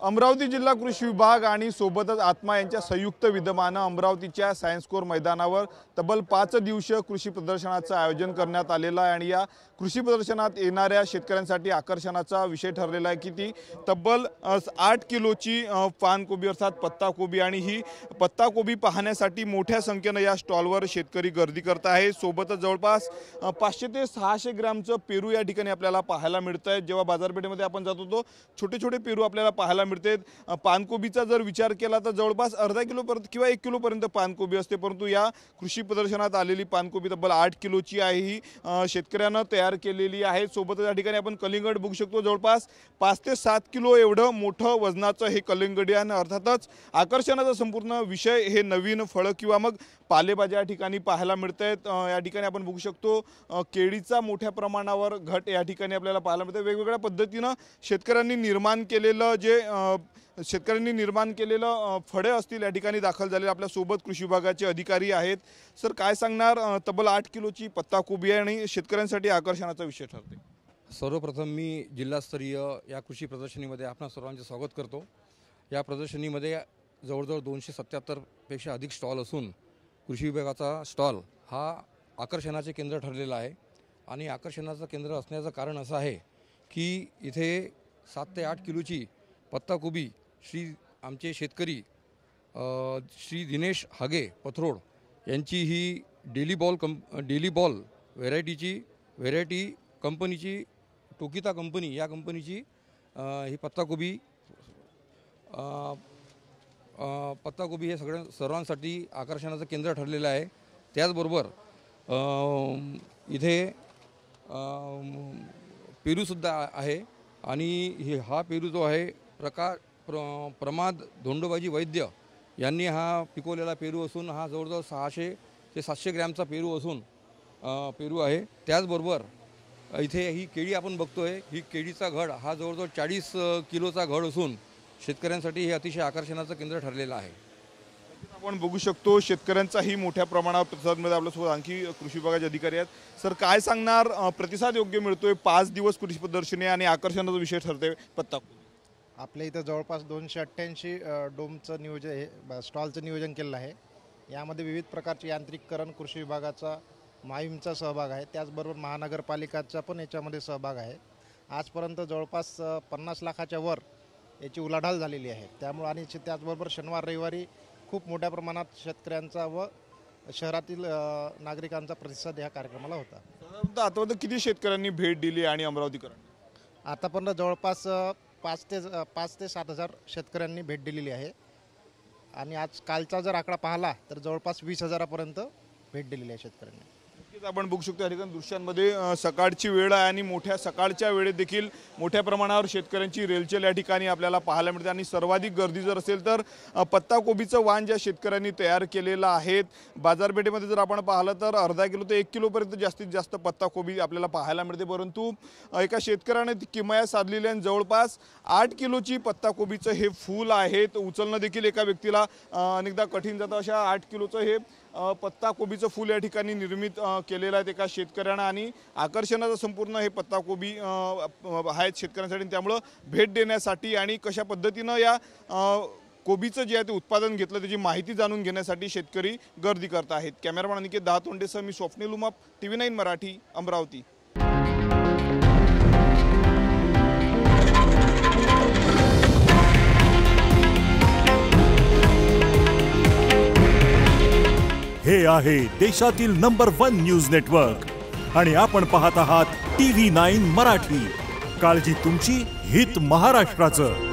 अमरावती जिल्हा कृषी विभाग आणि सोबतच आत्मा यांच्या संयुक्त विद्यमाने अमरावतीच्या सायन्स कोर मैदानावर तब्बल 5 दिवसीय कृषी प्रदर्शनाचं आयोजन करण्यात आलेलं आहे आणि या कृषी प्रदर्शनात येणाऱ्या शेतकऱ्यांसाठी आकर्षणाचा विषय ठरलेला आहे की ती तब्बल 8 किलोची पानकोबी अर्थात पत्ताकोबी आणि ही पत्ताकोबी पाहण्यासाठी मोठ्या संख्येने या स्टॉलवर शेतकरी गर्दी करत आहे। सोबतच जवळपास 500 ते 600 ग्रॅमचं पेरू या ठिकाणी आपल्याला पाहायला मिळतंय। जेव्हा बाजारपेठेमध्ये आपण जातो तो छोटे छोटे पेरू आपल्याला पाहायला मिळते। पानकोबीचा जर विचार केला तर जवळपास अर्धा किलो पर्यंत किंवा 1 किलो पर्यंत पानकोबी असते, परंतु या कृषी प्रदर्शनात आलेली पानकोबी तब्बल 8 किलोची आहे। ही शेतकऱ्यांना तयार केलेली आहे। सोबतच या ठिकाणी आपण कलिंगड बघू शकतो, जवळपास 5 ते 7 किलो एवढं मोठं वजनाचं हे कलिंगड आहे। अर्थातच आकर्षणाचा संपूर्ण विषय हे नवीन फळं किंवा मग पालेभाज्या या ठिकाणी पाहायला मिळतात। या ठिकाणी आपण बघू शकतो केळीचा मोठ्या प्रमाणावर घट या ठिकाणी आपल्याला पाहायला मिळते। वेगवेगळ्या पद्धतीने शेतकऱ्यांनी निर्माण केलेलं फळे असतील या ठिकाणी दाखल झालेले। आपल्या सोबत कृषी विभागाचे अधिकारी आहेत। सर, काय सांगणार? तब्बल 8 किलोची पत्ताकोबी आहे आणि शेतकऱ्यांसाठी आकर्षणाचा विषय ठरते। सर्वप्रथम मी जिल्हास्तरीय या कृषी प्रदर्शनीमध्ये आपणा सर्वांचे स्वागत करतो। या प्रदर्शनीमध्ये जवळजवळ 277 पेक्षा अधिक स्टॉल असून कृषी विभागाचा स्टॉल हा आकर्षणाचे केंद्र ठरलेला आहे आणि आकर्षणाचं केंद्र असण्याचं कारण असं आहे की इथे 7 ते 8 किलोची पत्ताकोबी आमचे शेतकरी श्री दिनेश हागे पथरोड यांची ही डेली बॉल व्हेरायटी कंपनीची टोकिता कंपनी या कंपनीची ही पत्ताकोबी हे सर्वांसाठी आकर्षणाचं केंद्र ठरलेलं आहे। त्याचबरोबर इथे पेरूसुद्धा आहे आणि हा पेरू जो आहे प्रमाद धोंडोबाजी वैद्य यांनी हा पिकवलेला पेरू असून हा जवळजवळ 600 ते 700 ग्रॅमचा पेरू आहे। त्याचबरोबर इथे ही केळी आपण बघतोय, ही केळीचा घड हा जवळजवळ 40 किलोचा घड असून शेतकऱ्यांसाठी हे अतिशय आकर्षणाचं केंद्र ठरलेलं आहे। आपण बघू शकतो शेतकऱ्यांचाही मोठ्या प्रमाणावर प्रतिसाद मिळतो। आपल्यासोबत आणखी कृषी विभागाचे अधिकारी आहेत। सर, काय सांगणार? प्रतिसाद योग्य मिळतोय? 5 दिवस कृषी प्रदर्शनी आणि आकर्षणाचा विषय ठरते पत्ताकोबी। आपल्या इथं जवळपास 288 डोमचं नियोजन आहे, स्टॉलचं नियोजन केलेलं आहे। यामध्ये विविध प्रकारचे यांत्रिकीकरण कृषी विभागाचा माहीमचा सहभाग आहे, त्याचबरोबर महानगरपालिकाचा पण याच्यामध्ये सहभाग आहे। आजपर्यंत जवळपास 50 लाखाच्या वर याची उलाढाल झालेली आहे। त्यामुळे आणि त्याचबरोबर शनिवार रविवारी खूप मोठ्या प्रमाणात शेतकऱ्यांचा व शहरातील नागरिकांचा प्रतिसाद या कार्यक्रमाला होता। आतापर्यंत किती शेतकऱ्यांनी भेट दिली आणि अमरावतीकरांनी? आतापर्यंत जवळपास 5 ते 7 हजार शेतकऱ्यांनी भेट दिलेली आहे आणि आज कालचा जर आकडा पाहिला तर जवळपास 20,000पर्यंत भेट दिलेली आहे शेतकऱ्यांनी। आपण बघू शकतो या ठिकाणी दृश्यांमध्ये सकाळची वेळ आहे आणि सकाळच्या वेळेत देखील मोठ्या प्रमाणावर शेतकऱ्यांची रेलचेल या ठिकाणी आपल्याला पाहायला मिळते आणि सर्वाधिक गर्दी जर असेल तर पत्ताकोबीचं वाण ज्या शेतकऱ्यांनी तयार केलेलं आहे। बाजारपेठेमध्ये जर आपण पाहिलं तर अर्धा किलो ते 1 किलोपर्यंत जास्तीत जास्त पत्ताकोबी आपल्याला पाहायला मिळते, परंतु एका शेतकऱ्याने ती किमया साधलेली आणि जवळपास 8 किलोची पत्ताकोबीचं हे फूल आहे। उचलणं देखील एका व्यक्तीला अनेकदा कठीण जातं। अशा 8 किलोचं हे पत्ताकोबीचं फूल या ठिकाणी निर्मित केलेलं आहे एका शेतकऱ्यानं आणि आकर्षणाचं संपूर्ण हे पत्ताकोबी आहेत शेतकऱ्यांसाठी। त्यामुळं भेट देण्यासाठी आणि कशा पद्धतीनं या कोबीचं जे आहे ते उत्पादन घेतलं त्याची माहिती जाणून घेण्यासाठी शेतकरी गर्दी करत आहेत। कॅमेरामॅन अनिकेत दहातोंडेसह मी स्वप्नील उमाप, TV9 मराठी, अमरावती। हे आहे देशातील नंबर 1 न्यूज नेटवर्क आणि आपण पाहत आहात TV9 मराठी। काळजी तुमची, हित महाराष्ट्राचं।